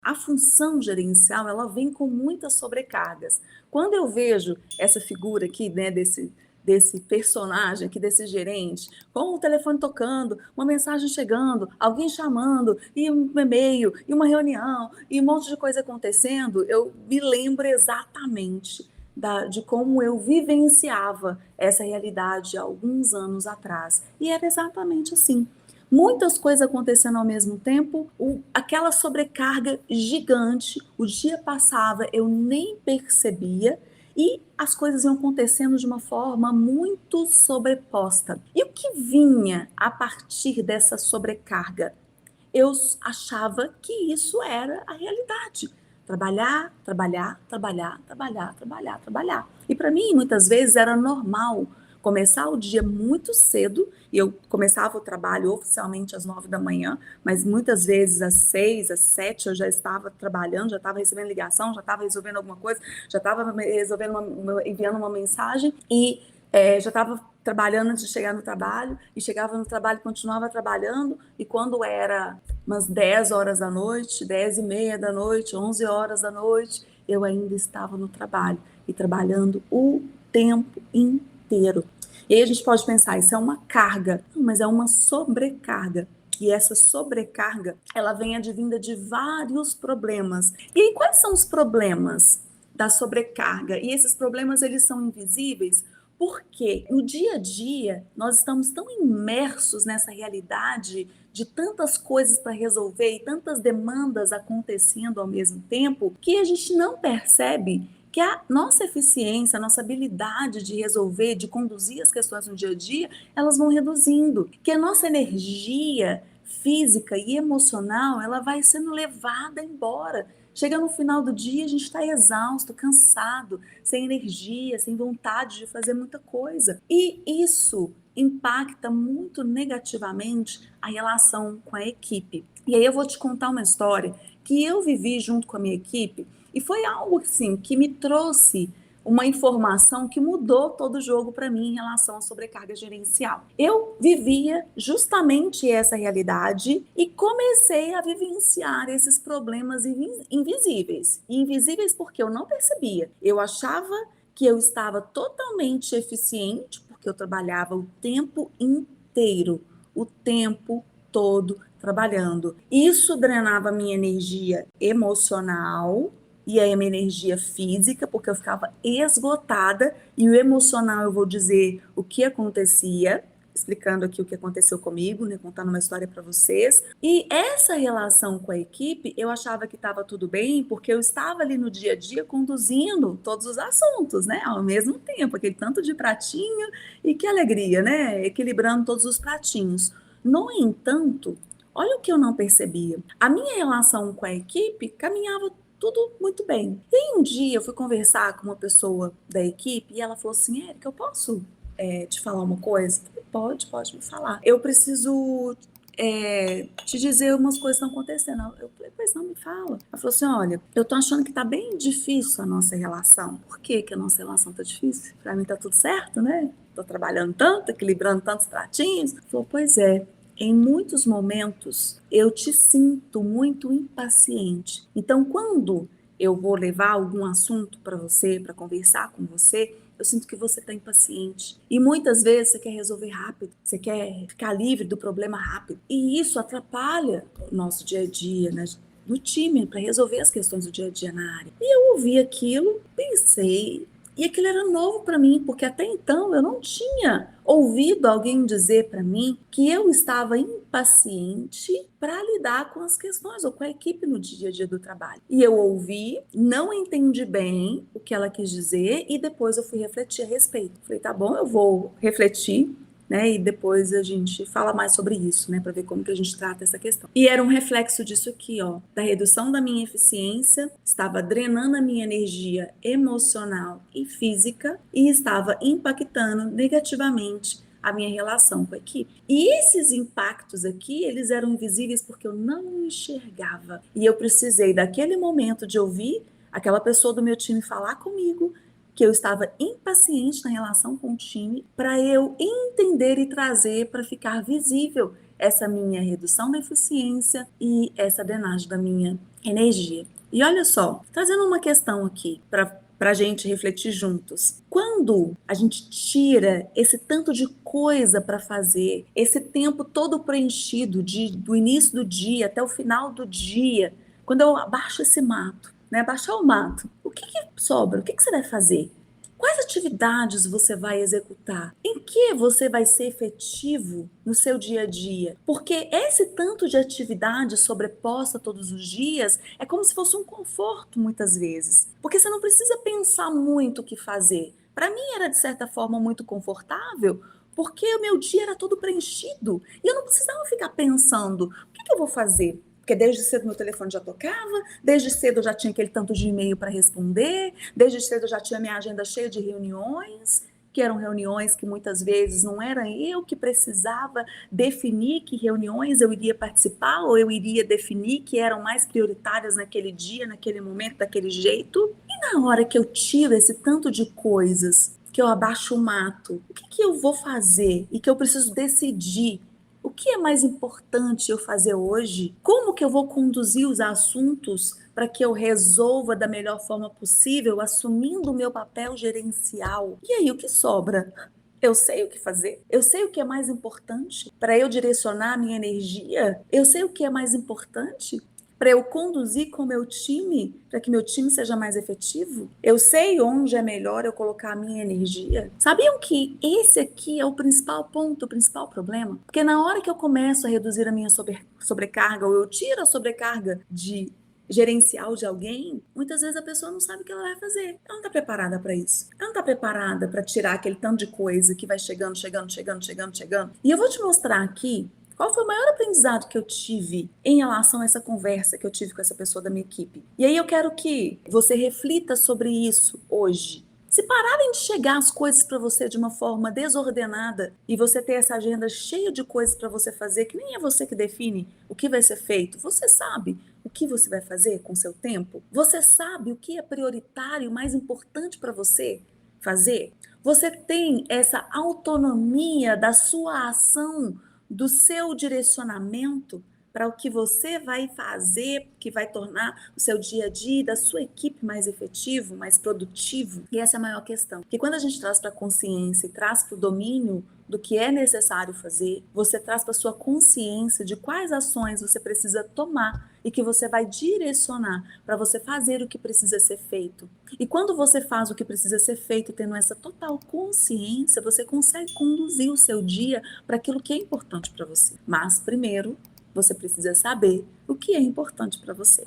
A função gerencial, ela vem com muitas sobrecargas. Quando eu vejo essa figura aqui, né, desse personagem aqui, desse gerente, com o telefone tocando, uma mensagem chegando, alguém chamando, e um e-mail, e uma reunião, e um monte de coisa acontecendo, eu me lembro exatamente de como eu vivenciava essa realidade há alguns anos atrás. E era exatamente assim. Muitas coisas acontecendo ao mesmo tempo, aquela sobrecarga gigante, o dia passava, eu nem percebia, e as coisas iam acontecendo de uma forma muito sobreposta. E o que vinha a partir dessa sobrecarga? Eu achava que isso era a realidade. Trabalhar, trabalhar, trabalhar, trabalhar, trabalhar, trabalhar. E para mim, muitas vezes, era normal começar o dia muito cedo, e eu começava o trabalho oficialmente às 9 da manhã, mas muitas vezes às 6, às 7 eu já estava trabalhando, já estava recebendo ligação, já estava resolvendo alguma coisa, já estava resolvendo enviando uma mensagem, e já estava trabalhando antes de chegar no trabalho, e chegava no trabalho e continuava trabalhando, e quando era umas 10 horas da noite, 10 e meia da noite, 11 horas da noite, eu ainda estava no trabalho, e trabalhando o tempo inteiro. E aí a gente pode pensar, isso é uma carga, não, mas é uma sobrecarga. E essa sobrecarga, ela vem advinda de vários problemas. E aí, quais são os problemas da sobrecarga? E esses problemas, eles são invisíveis porque no dia a dia nós estamos tão imersos nessa realidade de tantas coisas para resolver e tantas demandas acontecendo ao mesmo tempo que a gente não percebe que a nossa eficiência, a nossa habilidade de resolver, de conduzir as questões no dia a dia, elas vão reduzindo, que a nossa energia física e emocional, ela vai sendo levada embora. Chega no final do dia, a gente está exausto, cansado, sem energia, sem vontade de fazer muita coisa. E isso impacta muito negativamente a relação com a equipe. E aí eu vou te contar uma história que eu vivi junto com a minha equipe e foi algo assim que me trouxe uma informação que mudou todo o jogo para mim em relação à sobrecarga gerencial. Eu vivia justamente essa realidade e comecei a vivenciar esses problemas invisíveis. E invisíveis porque eu não percebia. Eu achava que eu estava totalmente eficiente porque eu trabalhava o tempo inteiro, o tempo todo trabalhando. Isso drenava minha energia emocional e aí a minha energia física, porque eu ficava esgotada, e o emocional eu vou dizer o que acontecia, explicando aqui o que aconteceu comigo, né, contando uma história para vocês. E essa relação com a equipe, eu achava que estava tudo bem, porque eu estava ali no dia a dia conduzindo todos os assuntos, né, ao mesmo tempo, aquele tanto de pratinho, e que alegria, né, equilibrando todos os pratinhos. No entanto, olha o que eu não percebia. A minha relação com a equipe caminhava tudo muito bem. E aí um dia eu fui conversar com uma pessoa da equipe e ela falou assim, Érica, eu posso te falar uma coisa? Eu falei, pode me falar. Eu preciso te dizer umas coisas que estão acontecendo. Eu falei, pois não, me fala. Ela falou assim, olha, eu tô achando que tá bem difícil a nossa relação. Por que que a nossa relação tá difícil? Pra mim tá tudo certo, né? Tô trabalhando tanto, equilibrando tantos pratinhos. Ela falou, pois é, em muitos momentos eu te sinto muito impaciente. Então, quando eu vou levar algum assunto para você, para conversar com você, eu sinto que você está impaciente. E muitas vezes você quer resolver rápido, você quer ficar livre do problema rápido. E isso atrapalha o nosso dia a dia, né? Do time, para resolver as questões do dia a dia na área. E eu ouvi aquilo, pensei, e aquilo era novo para mim, porque até então eu não tinha ouvido alguém dizer para mim que eu estava impaciente para lidar com as questões ou com a equipe no dia a dia do trabalho. E eu ouvi, não entendi bem o que ela quis dizer e depois eu fui refletir a respeito. Falei, tá bom, eu vou refletir, né? E depois a gente fala mais sobre isso, né? Para ver como que a gente trata essa questão. E era um reflexo disso aqui, ó, da redução da minha eficiência, estava drenando a minha energia emocional e física e estava impactando negativamente a minha relação com a equipe. E esses impactos aqui, eles eram invisíveis porque eu não enxergava. E eu precisei daquele momento de ouvir aquela pessoa do meu time falar comigo que eu estava impaciente na relação com o time, para eu entender e trazer para ficar visível essa minha redução da eficiência e essa drenagem da minha energia. E olha só, trazendo uma questão aqui para a gente refletir juntos. Quando a gente tira esse tanto de coisa para fazer, esse tempo todo preenchido do início do dia até o final do dia, quando eu abaixo esse mato, né, baixar o mato, o que sobra? O que você vai fazer? Quais atividades você vai executar? Em que você vai ser efetivo no seu dia a dia? Porque esse tanto de atividade sobreposta todos os dias é como se fosse um conforto muitas vezes. Porque você não precisa pensar muito o que fazer. Para mim era de certa forma muito confortável, porque o meu dia era todo preenchido e eu não precisava ficar pensando: o que eu vou fazer? Porque desde cedo meu telefone já tocava, desde cedo eu já tinha aquele tanto de e-mail para responder, desde cedo eu já tinha minha agenda cheia de reuniões, que eram reuniões que muitas vezes não era eu que precisava definir que reuniões eu iria participar, ou eu iria definir que eram mais prioritárias naquele dia, naquele momento, daquele jeito. E na hora que eu tiro esse tanto de coisas, que eu abaixo o mato, o que eu vou fazer e que eu preciso decidir? O que é mais importante eu fazer hoje? Como que eu vou conduzir os assuntos para que eu resolva da melhor forma possível, assumindo o meu papel gerencial? E aí, o que sobra? Eu sei o que fazer? Eu sei o que é mais importante para eu direcionar a minha energia? Eu sei o que é mais importante para eu conduzir com o meu time, para que meu time seja mais efetivo? Eu sei onde é melhor eu colocar a minha energia? Sabiam que esse aqui é o principal ponto, o principal problema? Porque na hora que eu começo a reduzir a minha sobrecarga, ou eu tiro a sobrecarga de gerencial de alguém, muitas vezes a pessoa não sabe o que ela vai fazer. Ela não está preparada para isso. Ela não está preparada para tirar aquele tanto de coisa que vai chegando, chegando, chegando, chegando, chegando. E eu vou te mostrar aqui qual foi o maior aprendizado que eu tive em relação a essa conversa que eu tive com essa pessoa da minha equipe. E aí eu quero que você reflita sobre isso hoje. Se pararem de chegar as coisas para você de uma forma desordenada e você ter essa agenda cheia de coisas para você fazer, que nem é você que define o que vai ser feito, você sabe o que você vai fazer com o seu tempo? Você sabe o que é prioritário e mais importante para você fazer? Você tem essa autonomia da sua ação, do seu direcionamento para o que você vai fazer, que vai tornar o seu dia a dia da sua equipe mais efetivo, mais produtivo. E essa é a maior questão. Porque quando a gente traz para a consciência e traz para o domínio do que é necessário fazer, você traz para a sua consciência de quais ações você precisa tomar e que você vai direcionar para você fazer o que precisa ser feito. E quando você faz o que precisa ser feito, tendo essa total consciência, você consegue conduzir o seu dia para aquilo que é importante para você. Mas primeiro, você precisa saber o que é importante para você.